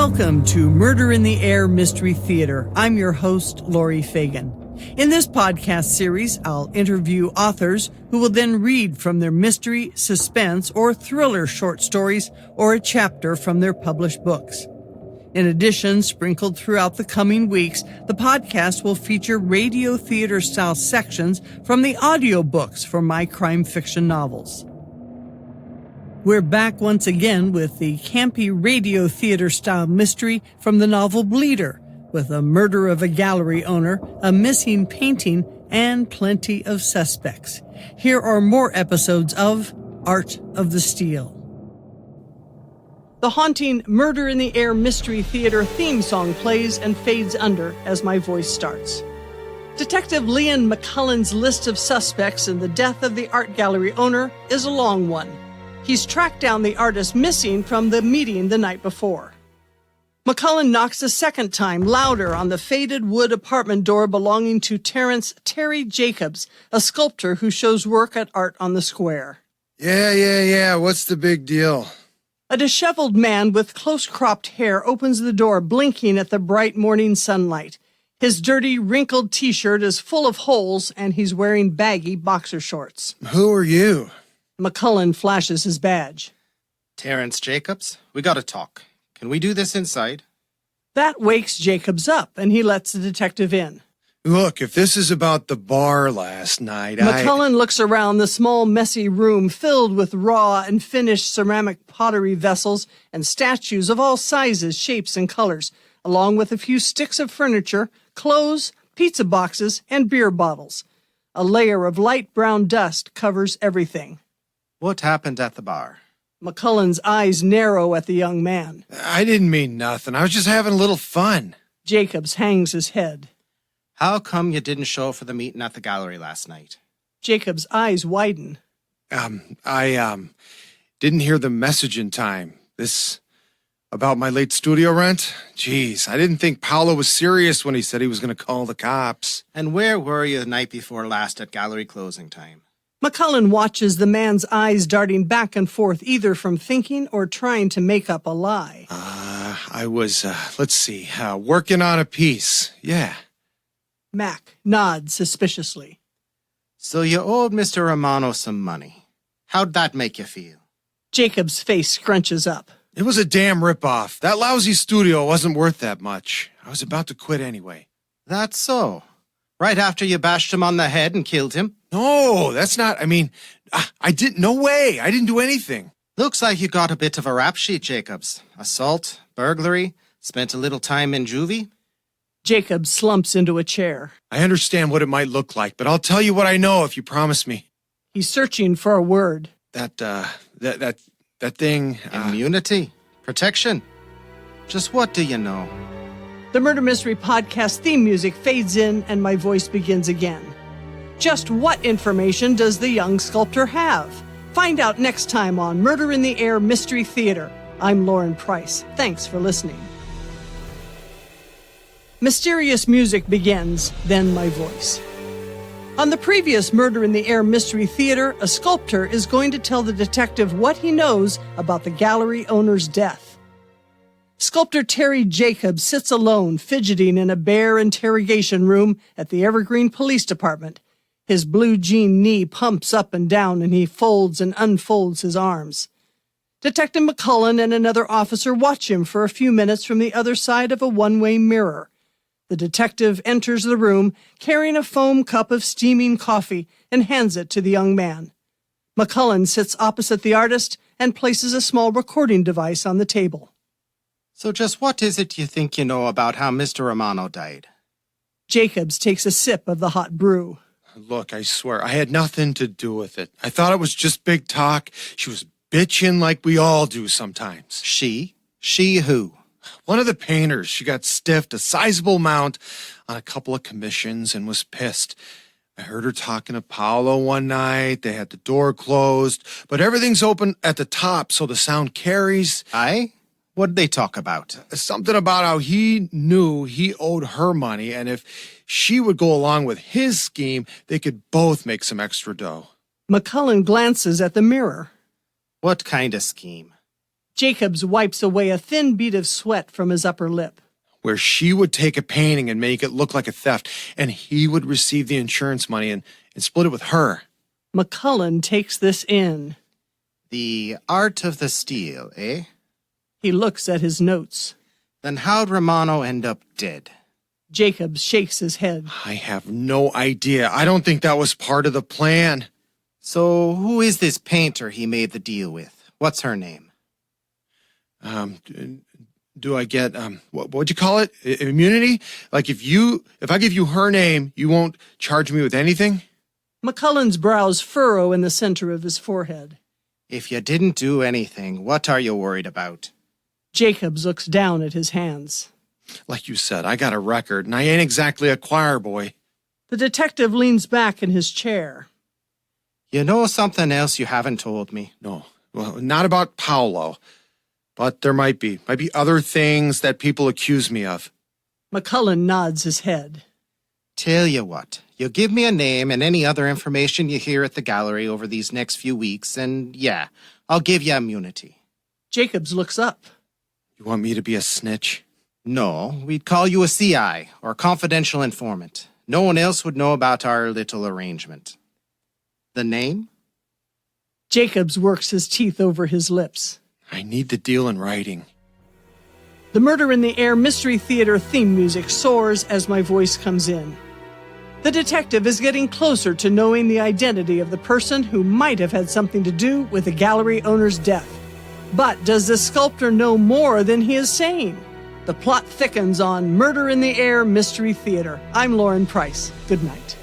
Welcome to Murder in the Air Mystery Theater. I'm your host, Laurie Fagen. In this podcast series, I'll interview authors who will then read from their mystery, suspense, or thriller short stories or a chapter from their published books. In addition, sprinkled throughout the coming weeks, the podcast will feature radio theater-style sections from the audiobooks for my crime fiction novels. We're back once again with the campy radio theater-style mystery from the novel Bleeder, with a murder of a gallery owner, a missing painting, and plenty of suspects. Here are more episodes of Art of the Steal. The haunting Murder in the Air Mystery Theater theme song plays and fades under as my voice starts. Detective Leon McCullen's list of suspects in the death of the art gallery owner is a long one. He's tracked down the artist missing from the meeting the night before. McCullen knocks a second time, louder, on the faded wood apartment door belonging to Terry Jacobs, a sculptor who shows work at Art on the Square. Yeah. What's the big deal? A disheveled man with close-cropped hair opens the door, blinking at the bright morning sunlight. His dirty, wrinkled T-shirt is full of holes, and he's wearing baggy boxer shorts. Who are you? McCullen flashes his badge. Terrence Jacobs, we gotta talk. Can we do this inside? That wakes Jacobs up, and he lets the detective in. Look, if this is about the bar last night, McCullen looks around the small, messy room filled with raw and finished ceramic pottery vessels and statues of all sizes, shapes, and colors, along with a few sticks of furniture, clothes, pizza boxes, and beer bottles. A layer of light brown dust covers everything. What happened at the bar? McCullen's eyes narrow at the young man. I didn't mean nothing. I was just having a little fun. Jacobs hangs his head. How come you didn't show for the meeting at the gallery last night? Jacobs' eyes widen. I didn't hear the message in time. This about my late studio rent? Jeez, I didn't think Paolo was serious when he said he was going to call the cops. And where were you the night before last at gallery closing time? McCullen watches the man's eyes darting back and forth, either from thinking or trying to make up a lie. I was, working on a piece. Yeah. Mac nods suspiciously. So you owed Mr. Romano some money. How'd that make you feel? Jacob's face scrunches up. It was a damn ripoff. That lousy studio wasn't worth that much. I was about to quit anyway. That's so. Right after you bashed him on the head and killed him? No, that's not, I didn't, no way. I didn't do anything. Looks like you got a bit of a rap sheet, Jacobs. Assault, burglary, spent a little time in juvie. Jacob slumps into a chair. I understand what it might look like, but I'll tell you what I know if you promise me. He's searching for a word. That thing. Immunity? Protection? Just what do you know? The Murder Mystery Podcast theme music fades in and my voice begins again. Just what information does the young sculptor have? Find out next time on Murder in the Air Mystery Theater. I'm Lauren Price. Thanks for listening. Mysterious music begins, then my voice. On the previous Murder in the Air Mystery Theater, a sculptor is going to tell the detective what he knows about the gallery owner's death. Sculptor Terry Jacobs sits alone, fidgeting in a bare interrogation room at the Evergreen Police Department. His blue jean knee pumps up and down, and he folds and unfolds his arms. Detective McCullen and another officer watch him for a few minutes from the other side of a one-way mirror. The detective enters the room, carrying a foam cup of steaming coffee, and hands it to the young man. McCullen sits opposite the artist and places a small recording device on the table. So just what is it you think you know about how Mr. Romano died? Jacobs takes a sip of the hot brew. Look, I swear, I had nothing to do with it. I thought it was just big talk. She was bitching like we all do sometimes. She? She who? One of the painters. She got stiffed a sizable amount on a couple of commissions and was pissed. I heard her talking to Paolo one night. They had the door closed, but everything's open at the top so the sound carries. Aye? What'd they talk about? Something about how he knew he owed her money, and if she would go along with his scheme, they could both make some extra dough. McCullen glances at the mirror. What kind of scheme? Jacobs wipes away a thin bead of sweat from his upper lip. Where she would take a painting and make it look like a theft, and he would receive the insurance money and split it with her. McCullen takes this in. The art of the steal, eh? He looks at his notes. Then how'd Romano end up dead? Jacobs shakes his head. I have no idea. I don't think that was part of the plan. So who is this painter he made the deal with? What's her name? Do I get, what'd you call it? Immunity? Like if I give you her name, you won't charge me with anything? McCullen's brows furrow in the center of his forehead. If you didn't do anything, what are you worried about? Jacobs looks down at his hands. Like you said, I got a record, and I ain't exactly a choir boy. The detective leans back in his chair. You know something else you haven't told me? No, well, not about Paolo. But there might be other things that people accuse me of. McCullen nods his head. Tell you what, you give me a name and any other information you hear at the gallery over these next few weeks, and yeah, I'll give you immunity. Jacobs looks up. You want me to be a snitch? No, we'd call you a CI, or confidential informant. No one else would know about our little arrangement. The name? Jacobs works his teeth over his lips. I need the deal in writing. The Murder in the Air Mystery Theater theme music soars as my voice comes in. The detective is getting closer to knowing the identity of the person who might have had something to do with the gallery owner's death. But does the sculptor know more than he is saying? The plot thickens on Murder in the Air Mystery Theater. I'm Lauren Price. Good night.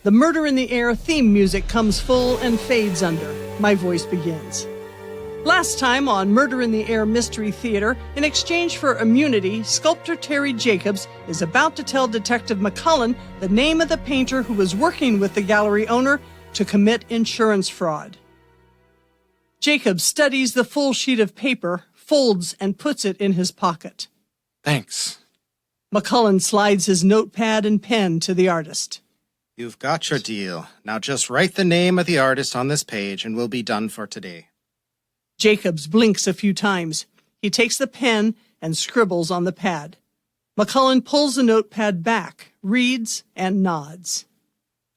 The Murder in the Air theme music comes full and fades under. My voice begins. Last time on Murder in the Air Mystery Theater, in exchange for immunity, sculptor Terry Jacobs is about to tell Detective McCullen the name of the painter who was working with the gallery owner to commit insurance fraud. Jacobs studies the full sheet of paper, folds, and puts it in his pocket. Thanks. McCullen slides his notepad and pen to the artist. You've got your deal. Now just write the name of the artist on this page and we'll be done for today. Jacobs blinks a few times. He takes the pen and scribbles on the pad. McCullen pulls the notepad back, reads, and nods.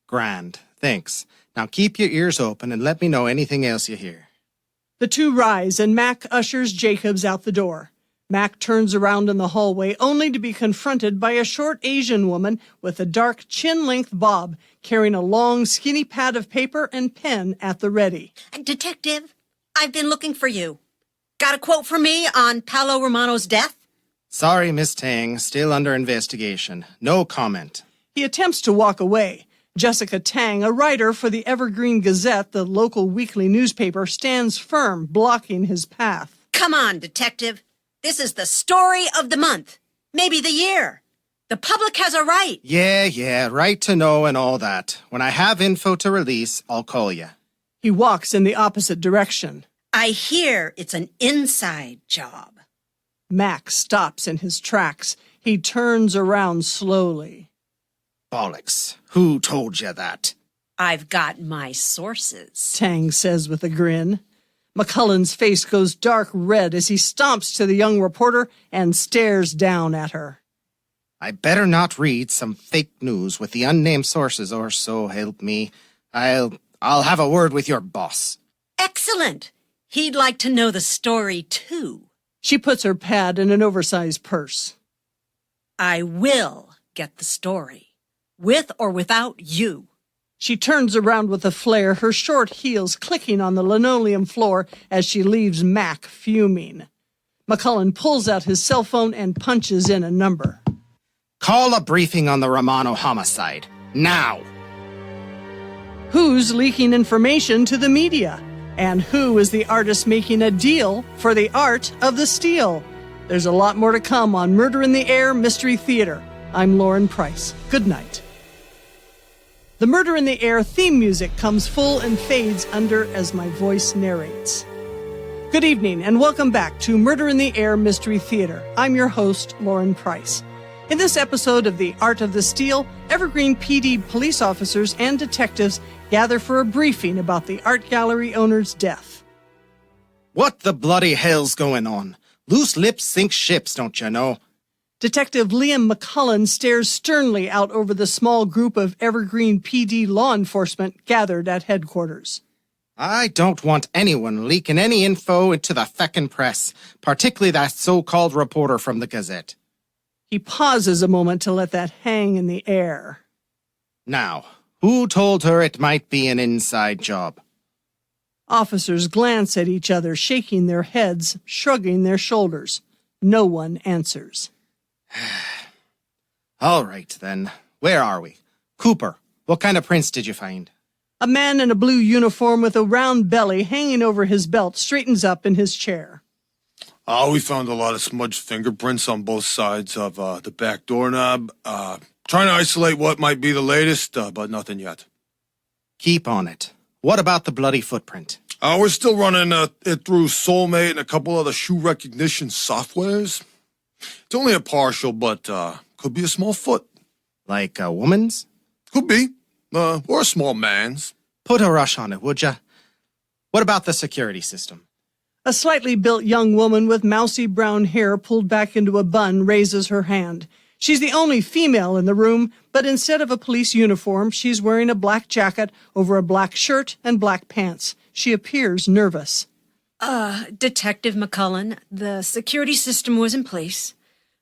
Grand. Thanks. Now keep your ears open and let me know anything else you hear. The two rise and Mac ushers Jacobs out the door. Mac turns around in the hallway only to be confronted by a short Asian woman with a dark chin-length bob carrying a long, skinny pad of paper and pen at the ready. Detective, I've been looking for you. Got a quote for me on Paolo Romano's death? Sorry, Miss Tang. Still under investigation. No comment. He attempts to walk away. Jessica Tang, a writer for the Evergreen Gazette, the local weekly newspaper, stands firm, blocking his path. Come on, Detective. This is the story of the month. Maybe the year. The public has a right. Yeah, right to know and all that. When I have info to release, I'll call you. He walks in the opposite direction. I hear it's an inside job. Max stops in his tracks. He turns around slowly. Bollocks. Who told you that? I've got my sources. Tang says with a grin. McCullen's face goes dark red as he stomps to the young reporter and stares down at her. I better not read some fake news with the unnamed sources, or so help me. I'll have a word with your boss. Excellent. He'd like to know the story, too. She puts her pad in an oversized purse. I will get the story, with or without you. She turns around with a flare, her short heels clicking on the linoleum floor as she leaves Mac fuming. McCullen pulls out his cell phone and punches in a number. Call a briefing on the Romano homicide. Now! Who's leaking information to the media? And who is the artist making a deal for the art of the steal? There's a lot more to come on Murder in the Air Mystery Theater. I'm Lauren Price. Good night. The Murder in the Air theme music comes full and fades under as my voice narrates. Good evening and welcome back to Murder in the Air Mystery Theater. I'm your host, Lauren Price. In this episode of The Art of the Steal, Evergreen PD police officers and detectives gather for a briefing about the art gallery owner's death. What the bloody hell's going on? Loose lips sink ships, don't you know? Detective Liam McCullen stares sternly out over the small group of Evergreen PD law enforcement gathered at headquarters. I don't want anyone leaking any info into the feckin' press, particularly that so-called reporter from the Gazette. He pauses a moment to let that hang in the air. Now, who told her it might be an inside job? Officers glance at each other, shaking their heads, shrugging their shoulders. No one answers. All right, then. Where are we? Cooper, what kind of prints did you find? A man in a blue uniform with a round belly hanging over his belt straightens up in his chair. We found a lot of smudged fingerprints on both sides of the back doorknob. Trying to isolate what might be the latest, but nothing yet. Keep on it. What about the bloody footprint? We're still running it through Soulmate and a couple other shoe recognition softwares. It's only a partial, but could be a small foot. Like a woman's? Could be. Or a small man's. Put a rush on it, would ya? What about the security system? A slightly built young woman with mousy brown hair pulled back into a bun raises her hand. She's the only female in the room, but instead of a police uniform, she's wearing a black jacket over a black shirt and black pants. She appears nervous. Detective McCullen, the security system was in place,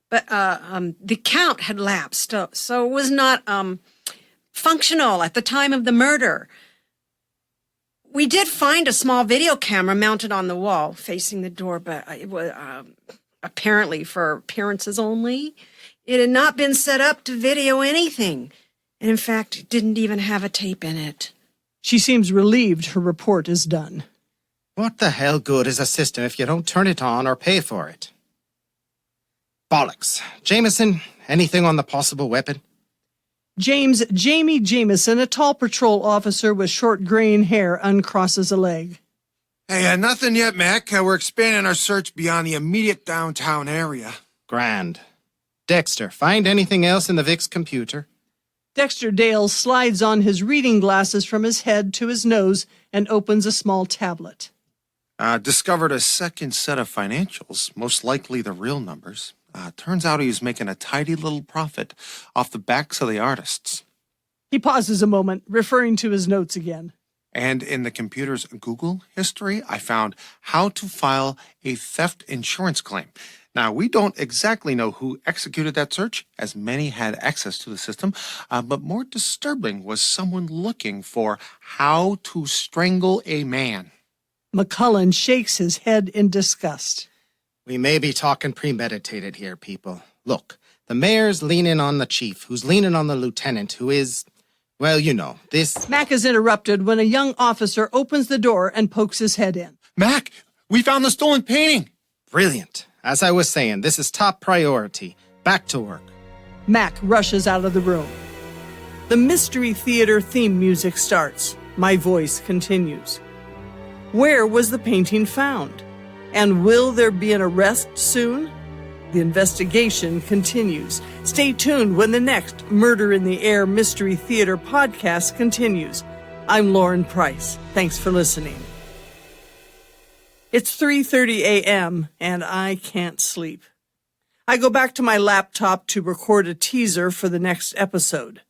but the count had lapsed, so it was not functional at the time of the murder. We did find a small video camera mounted on the wall facing the door, but it was apparently for appearances only. It had not been set up to video anything, and in fact, it didn't even have a tape in it. She seems relieved her report is done. What the hell good is a system if you don't turn it on or pay for it? Bollocks. Jameson, anything on the possible weapon? Jamie Jameson, a tall patrol officer with short graying hair, uncrosses a leg. Hey, nothing yet, Mac. We're expanding our search beyond the immediate downtown area. Grand. Dexter, find anything else in the Vic's computer? Dexter Dale slides on his reading glasses from his head to his nose and opens a small tablet. Discovered a second set of financials, most likely the real numbers. Turns out he was making a tidy little profit off the backs of the artists. He pauses a moment, referring to his notes again. And in the computer's Google history, I found how to file a theft insurance claim. Now, we don't exactly know who executed that search, as many had access to the system, but more disturbing was someone looking for how to strangle a man. McCullen shakes his head in disgust. We may be talking premeditated here, people. Look, the mayor's leaning on the chief, who's leaning on the lieutenant, who is, well, you know, this... Mac is interrupted when a young officer opens the door and pokes his head in. Mac, we found the stolen painting. Brilliant. As I was saying, this is top priority. Back to work. Mac rushes out of the room. The Mystery Theater theme music starts. My voice continues. Where was the painting found? And will there be an arrest soon? The investigation continues. Stay tuned when the next Murder in the Air Mystery Theater podcast continues. I'm Lauren Price. Thanks for listening. It's 3:30 a.m. and I can't sleep. I go back to my laptop to record a teaser for the next episode.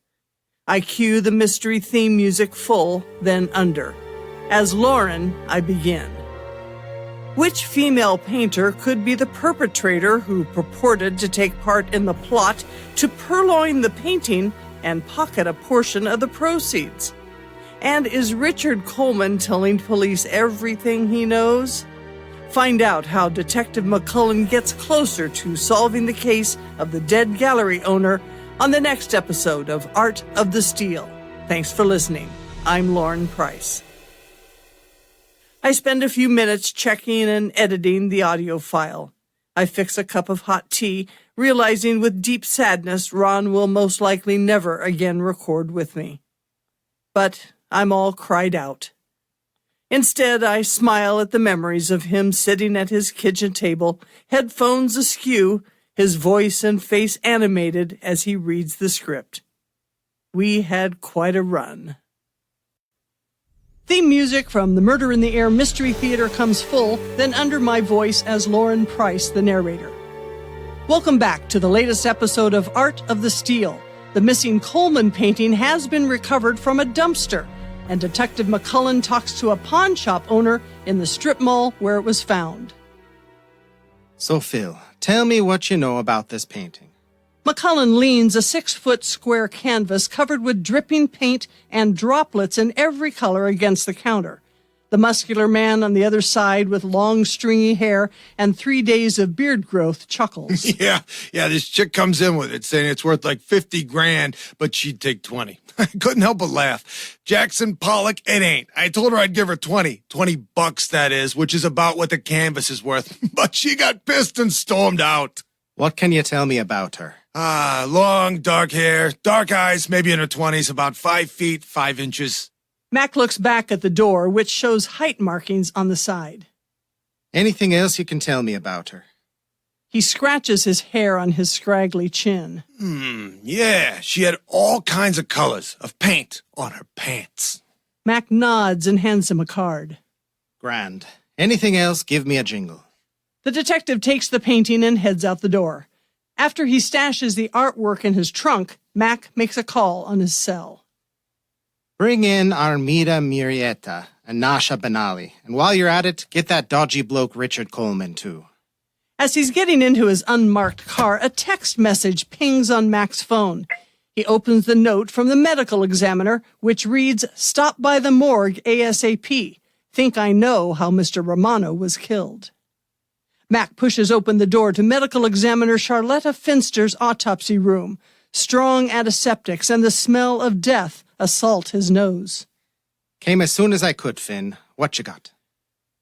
I cue the mystery theme music full, then under. As Lauren, I begin. Which female painter could be the perpetrator who purported to take part in the plot to purloin the painting and pocket a portion of the proceeds? And is Richard Coleman telling police everything he knows? Find out how Detective McCullen gets closer to solving the case of the dead gallery owner on the next episode of Art of the Steal. Thanks for listening. I'm Lauren Price. I spend a few minutes checking and editing the audio file. I fix a cup of hot tea, realizing with deep sadness Ron will most likely never again record with me. But I'm all cried out. Instead, I smile at the memories of him sitting at his kitchen table, headphones askew, his voice and face animated as he reads the script. We had quite a run. Theme music from the Murder in the Air Mystery Theater comes full, then under my voice as Lauren Price, the narrator. Welcome back to the latest episode of Art of the Steal. The missing Coleman painting has been recovered from a dumpster, and Detective McCullen talks to a pawn shop owner in the strip mall where it was found. So, Phil, tell me what you know about this painting. McCullen leans a 6-foot square canvas covered with dripping paint and droplets in every color against the counter. The muscular man on the other side with long stringy hair and 3 days of beard growth chuckles. Yeah, this chick comes in with it saying it's worth like 50 grand, but she'd take 20. I couldn't help but laugh. Jackson Pollock, it ain't. I told her I'd give her 20 bucks, that is, which is about what the canvas is worth. But she got pissed and stormed out. What can you tell me about her? Long, dark hair, dark eyes, maybe in her 20s, about 5 feet, 5 inches. Mac looks back at the door, which shows height markings on the side. Anything else you can tell me about her? He scratches his hair on his scraggly chin. Yeah, she had all kinds of colors of paint on her pants. Mac nods and hands him a card. Grand. Anything else, give me a jingle. The detective takes the painting and heads out the door. After he stashes the artwork in his trunk, Mac makes a call on his cell. Bring in Armida Murrieta and Nasha Benali, and while you're at it, get that dodgy bloke Richard Coleman, too. As he's getting into his unmarked car, a text message pings on Mac's phone. He opens the note from the medical examiner, which reads, "Stop by the morgue ASAP. Think I know how Mr. Romano was killed." Mac pushes open the door to medical examiner Charlotta Finster's autopsy room. Strong antiseptics and the smell of death assault his nose. Came as soon as I could, Finn. What you got?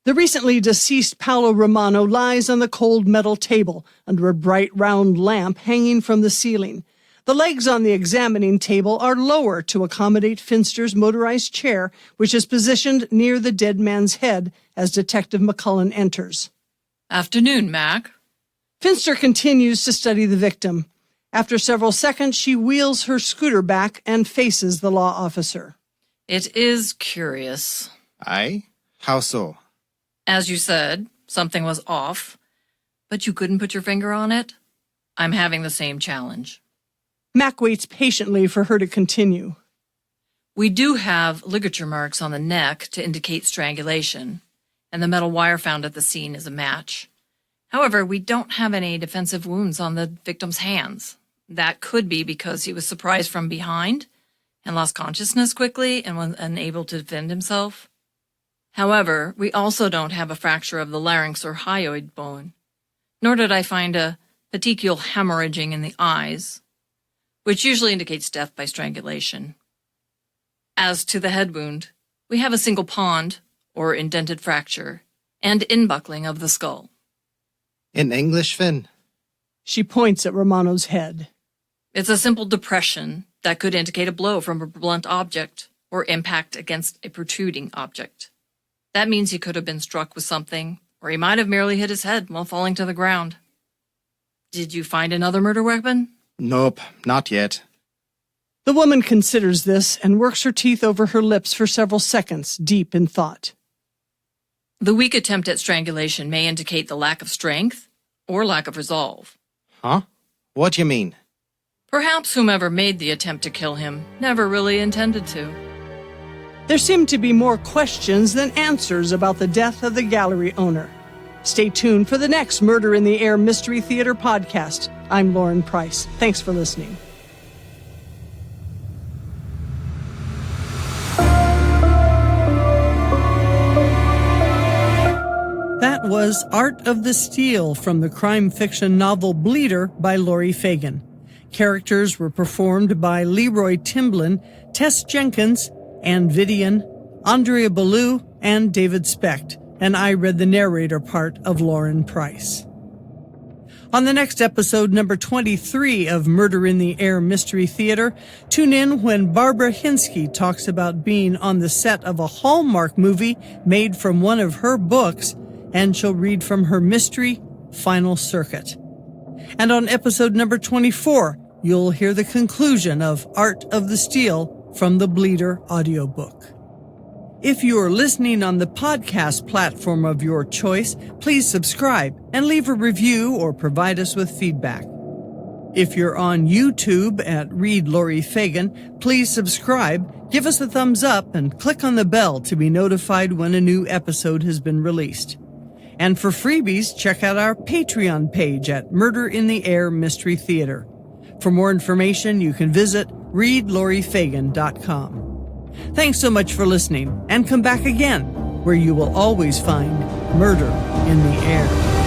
The recently deceased Paolo Romano lies on the cold metal table under a bright round lamp hanging from the ceiling. The legs on the examining table are lower to accommodate Finster's motorized chair, which is positioned near the dead man's head as Detective McCullen enters. Afternoon, Mac. Finster continues to study the victim. After several seconds, she wheels her scooter back and faces the law officer. It is curious. Aye? How so? As you said, something was off, but you couldn't put your finger on it? I'm having the same challenge. Mac waits patiently for her to continue. We do have ligature marks on the neck to indicate strangulation, and the metal wire found at the scene is a match. However, we don't have any defensive wounds on the victim's hands. That could be because he was surprised from behind and lost consciousness quickly and was unable to defend himself. However, we also don't have a fracture of the larynx or hyoid bone, nor did I find a petechial hemorrhaging in the eyes, which usually indicates death by strangulation. As to the head wound, we have a single pond, or indented fracture, and inbuckling of the skull. In English, Finn? She points at Romano's head. It's a simple depression that could indicate a blow from a blunt object or impact against a protruding object. That means he could have been struck with something, or he might have merely hit his head while falling to the ground. Did you find another murder weapon? Nope, not yet. The woman considers this and works her teeth over her lips for several seconds, deep in thought. The weak attempt at strangulation may indicate the lack of strength or lack of resolve. Huh? What do you mean? Perhaps whomever made the attempt to kill him never really intended to. There seem to be more questions than answers about the death of the gallery owner. Stay tuned for the next Murder in the Air Mystery Theater podcast. I'm Lauren Price. Thanks for listening. That was Art of the Steal from the crime fiction novel Bleeder by Laurie Fagen. Characters were performed by Leroy Timblin, Tess Jenkins, Ann Vidian, Andrea Ballou, and David Specht, and I read the narrator part of Lauren Price. On the next episode, number 23 of Murder in the Air Mystery Theater, tune in when Barbara Hinsky talks about being on the set of a Hallmark movie made from one of her books, and she'll read from her mystery, Final Circuit. And on episode number 24, you'll hear the conclusion of Art of the Steal from the Bleeder audiobook. If you are listening on the podcast platform of your choice, please subscribe and leave a review or provide us with feedback. If you're on YouTube at Read Laurie Fagen, please subscribe, give us a thumbs up, and click on the bell to be notified when a new episode has been released. And for freebies, check out our Patreon page at Murder in the Air Mystery Theater. For more information, you can visit readlauriefagen.com. Thanks so much for listening, and come back again, where you will always find Murder in the Air.